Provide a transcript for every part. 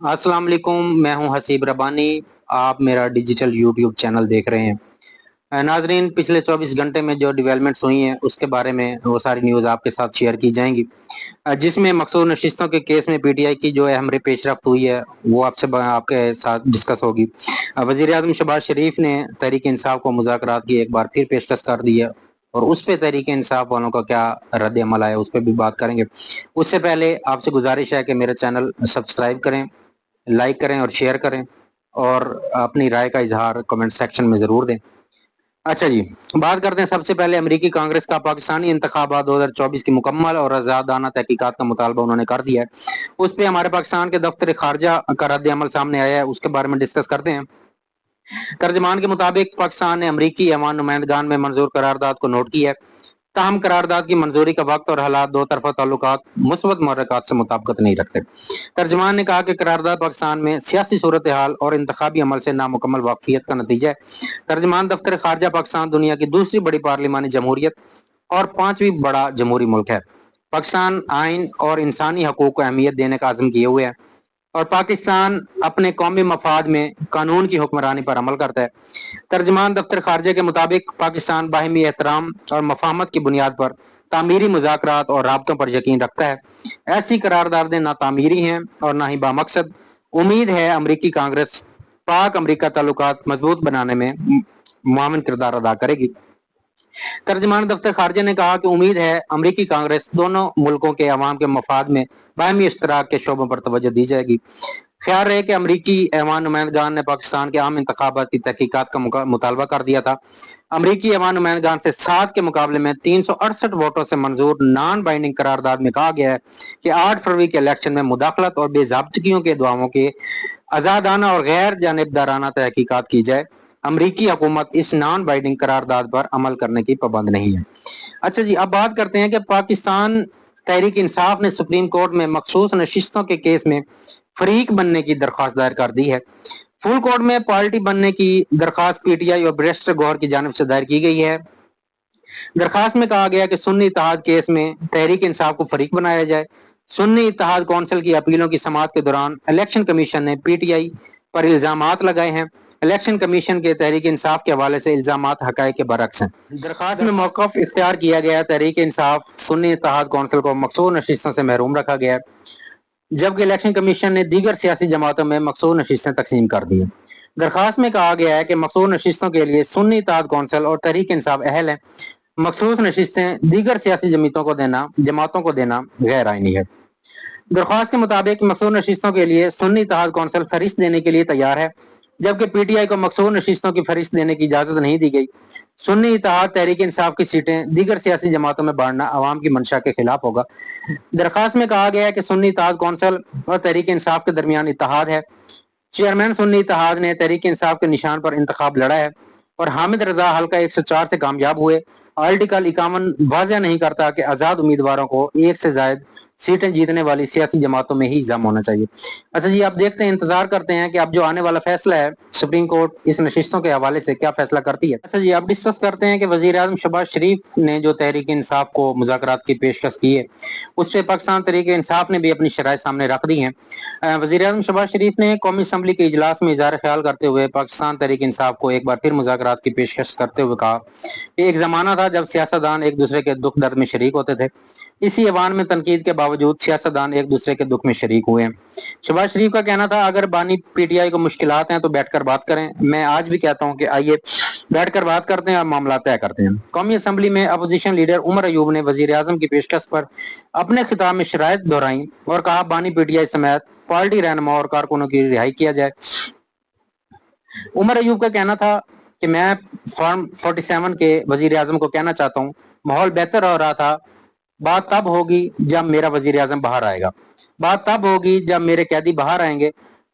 अस्सलाम वालेकुम, मैं हूं हसीब रबानी। आप मेरा डिजिटल यूट्यूब चैनल देख रहे हैं। नाजरीन, पिछले 24 घंटे में जो डेवलपमेंट्स हुई हैं उसके बारे में वो सारी न्यूज़ आपके साथ शेयर की जाएंगी, जिसमें मकसूद नशिस्तों के केस में पीटीआई की जो अहम पेशरफ्त हुई है वो आपके साथ डिस्कस होगी। वजीर आजम शहबाज शरीफ ने तहरीक इंसाफ को मुज़ाकरात की एक बार फिर पेशकश कर दी है, और उस पे तहरीक इंसाफ वालों का क्या रद्द अमल आया उस पर भी बात करेंगे। उससे पहले आपसे गुजारिश है कि मेरा चैनल सब्सक्राइब करें, लाइक करें और शेयर करें, और अपनी राय का इजहार कमेंट सेक्शन में जरूर दें। अच्छा जी, बात करते हैं सबसे पहले अमेरिकी कांग्रेस का पाकिस्तानी इंतखाबात 2024 की मुकम्मल और आजादाना तहकीकात का मुतालबा उन्होंने कर दिया है। उस पर हमारे पाकिस्तान के दफ्तर खारजा का रद्द अमल सामने आया है, उसके बारे में डिस्कस करते हैं। तर्जमान के मुताबिक पाकिस्तान ने अमरीकी ऐवान नुमाइंदगान में मंजूर करारदाद को नोट किया है। ताहम करारदाद की मंजूरी का वक्त और हालात दो तरफा ताल्लुकात मुस्बत मुहर्रकात से मुताबिकत नहीं रखते। तर्जमान ने कहा कि करारदाद पाकिस्तान में सियासी सूरत हाल और इंतखाबी अमल से नामुकम्मल वाकफियत का नतीजा है। तर्जमान दफ्तर खारजा पाकिस्तान दुनिया की दूसरी बड़ी पार्लिमानी जमहूरियत और पांचवी बड़ा जमहूरी मुल्क है। पाकिस्तान आइन और इंसानी हकूक को अहमियत देने का आज़म किए हुए है, और पाकिस्तान अपने कौमी मफाद में कानून की हुक्मरानी पर अमल करता है। तर्जमान दफ्तर खारजे के मुताबिक पाकिस्तान बाहिमी एहतराम और मफाहमत की बुनियाद पर तामीरी मुज़ाकरात और राबतों पर यकीन रखता है। ऐसी करारदादें ना तामीरी हैं और ना ही बामकसद। उम्मीद है अमरीकी कांग्रेस पाक अमरीका ताल्लुकात मजबूत बनाने में मुआविन किरदार अदा करेगी। तर्जमान दफ्तर खारजा ने कहा कि उम्मीद है अमरीकी कांग्रेस दोनों मुल्कों के अवाम के मफाद में बाहमी इश्तराक के शोबों पर तवज्जो दी जाएगी। ख्याल रहे कि अमरीकी ऐवान नुमाइंदगान ने पाकिस्तान के आम इंतखाबात की तहकीकात का मुतालबा कर दिया था। अमरीकी ऐवान नुमाइंदगान से 7 के मुकाबले में 368 वोटों से मंजूर नॉन बाइंडिंग करारदाद में कहा गया है कि 8 फरवरी के इलेक्शन में मुदाखलत और बेजाब्तगियों के दुआओं के आजादाना और गैर जानिबदाराना तहकीकात की जाए। अमरीकी हुकूमत इस नॉन बाइंडिंग करारदाद पर अमल करने की पाबंद नहीं है। अच्छा जी, अब बात करते हैं कि पाकिस्तान तहरीक इंसाफ ने सुप्रीम कोर्ट में मखसूस नशिस्तों के केस में फरीक बनने की दरख्वास्त दायर कर दी है। फुल कोर्ट में पार्टी बनने की दरख्वास्त पीटीआई और बैरिस्टर गौहर की जानिब से दायर की गई है। दरख्वास्त में कहा गया कि सुन्नी इत्तेहाद केस में तहरीक इंसाफ को फरीक बनाया जाए। सुन्नी इत्तेहाद कौंसिल की अपीलों की समाअत के दौरान इलेक्शन कमीशन ने पीटीआई पर इल्जामात लगाए हैं। इलेक्शन कमीशन के तहरीक इंसाफ के हवाले से इल्जामात हकायक के बरक्स हैं। दरख्वास्त में मौक़िफ़ इख्तियार किया गया, तहरीक इंसाफ सुन्नी इत्तेहाद कौंसिल को मखसूस नशिस्तों से महरूम रखा गया, जबकि इलेक्शन कमीशन ने दीगर सियासी जमातों में मखसूस नशिस्तें तकसीम कर दी हैं। दरख्वास्त में कहा गया है कि मखसूस नशिस्तों के लिए सुन्नी इत्तेहाद कौंसिल और तहरीक इंसाफ अहल है। मखसूस नशिस्तें दीगर सियासी जमातों को देना गैर आइनी है। दरख्वास्त के मुताबिक मखसूस नशिस्तों के लिए सुन्नी इत्तेहाद कौंसिल फरिश्त देने के लिए तैयार है, जबकि पीटीआई को मखसूस नशिस्तों की फरिश्त देने की इजाजत नहीं दी गई। सुन्नी इत्तेहाद तहरीक इंसाफ की सीटें दीगर सियासी जमातों में बांटना अवाम की मंशा के खिलाफ होगा। दरख्वास्त में कहा गया है कि सुन्नी इत्तेहाद कौंसिल और तहरीक इंसाफ के दरमियान इत्तेहाद है। चेयरमैन सुन्नी इत्तेहाद ने तहरीक इंसाफ के निशान पर इंतखाब लड़ा है और हामिद रजा हल्का 104 से कामयाब हुए। आर्टिकल 51 वाज़ेह नहीं करता कि आजाद उम्मीदवारों को एक से ज्यादा सीटें जीतने वाली सियासी जमातों में ही इल्जाम होना चाहिए। अच्छा जी, आप देखते हैं, इंतजार करते हैं कि अब जो आने वाला फैसला है सुप्रीम कोर्ट इस नशिस्तों के हवाले से क्या फैसला करती है। अच्छा जी, अब डिस्कस करते हैं कि वजीर आजम शहबाज शरीफ ने जो तहरीक इंसाफ को मुज़ाकरात की पेशकश की है उस पर पाकिस्तान तहरीक इंसाफ ने भी अपनी शराइ सामने रख दी है। वजीर आजम शहबाज शरीफ ने कौमी असम्बली के इजलास में इज़हार ख्याल करते हुए पाकिस्तान तहरीक इंसाफ को एक बार फिर मुज़ाकरात की पेशकश करते हुए कहा कि एक जमाना था जब सियासतदान एक दूसरे के दुख दर्द में शरीक होते थे। इसी ऐवान में तनकीद के बावजूद सियासतदान एक दूसरे के दुख में शरीक हुए हैं। शहबाज शरीफ का कहना था, अगर बानी पीटीआई को मुश्किलात हैं तो बैठकर बात करें। मैं आज भी कहता हूं कि आइए बैठकर बात करते हैं और मामला तय करते हैं। कौमी असम्बली में अपोजिशन लीडर उमर अयूब ने वजीर आजम की पेशकश पर अपने खिताब में शराइत दोहराई और कहा, बानी पीटीआई समेत पार्टी रहनुमा और कारकुनों की रिहाई किया जाए। उमर अयूब का कहना था कि मैं फॉर्म 47 के वजीर आजम को कहना चाहता हूँ, माहौल बेहतर हो रहा था। बात तब होगी जब मेरा वजीर आजम बाहर आएगा। बात तब होगी जब मेरे कैदी बाहर आएंगे।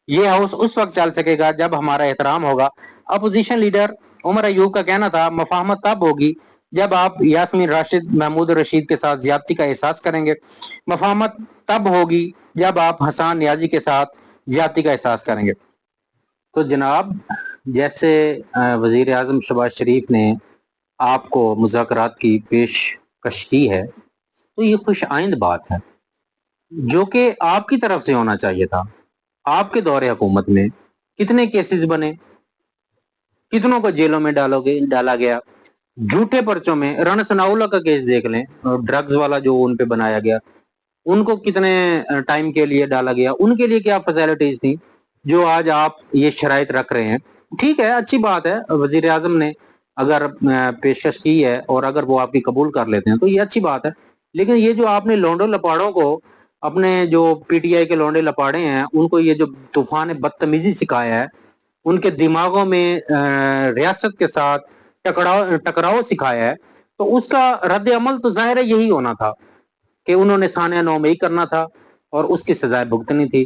ये हाउस उस वक्त चल सकेगा जब हमारा एहतराम होगा। अपोजिशन लीडर उमर अयूब का कहना था, मफाहमत तब होगी जब आप यास्मीन राशिद, महमूद रशीद के साथ ज्यादती का एहसास करेंगे। मफाहमत तब होगी जब आप हसन नियाजी के साथ ज्यादती का एहसास करेंगे। तो जनाब, जैसे वजीर आजम शहबाज शरीफ ने आपको मुज़ाकरात की पेशकश की है तो ये खुश आइंद बात है, जो कि आपकी तरफ से होना चाहिए था। آپ کے دور حکومت میں کتنے کیسز بنے، کتنوں کو جیلوں میں ڈالا گیا، جھوٹے پرچوں میں رن سناولا کا کیس دیکھ لیں، ڈرگز والا جو ان پہ بنایا گیا، ان کو کتنے ٹائم کے لیے ڈالا گیا، ان کے لیے کیا فیسلٹیز تھی جو آج آپ یہ شرائط رکھ رہے ہیں۔ ٹھیک ہے، اچھی بات ہے، وزیر اعظم نے اگر پیشکش کی ہے اور اگر وہ آپ کی قبول کر لیتے ہیں تو یہ اچھی بات ہے، لیکن یہ جو آپ نے لونڈوں لپاڑوں کو، اپنے جو پی ٹی آئی کے لونڈے لپاڑے ہیں، ان کو یہ جو طوفان بدتمیزی سکھایا ہے، ان کے دماغوں میں ریاست کے ساتھ ٹکراؤ سکھایا ہے، تو اس کا رد عمل تو ظاہر ہے یہی ہونا تھا کہ انہوں نے سانحہ نو میں ہی کرنا تھا اور اس کی سزائے بھگتنی تھی۔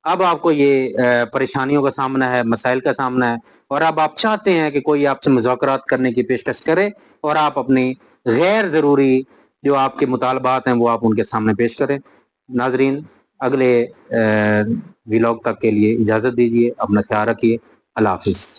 اب آپ کو یہ پریشانیوں کا سامنا ہے، مسائل کا سامنا ہے، اور اب آپ چاہتے ہیں کہ کوئی آپ سے مذاکرات کرنے کی پیشکش کرے اور آپ اپنی غیر ضروری جو آپ کے مطالبات ہیں وہ آپ ان کے سامنے پیش کریں۔ ناظرین، اگلے ویلاگ تک کے لیے اجازت دیجیے، اپنا خیال رکھیے، اللہ حافظ۔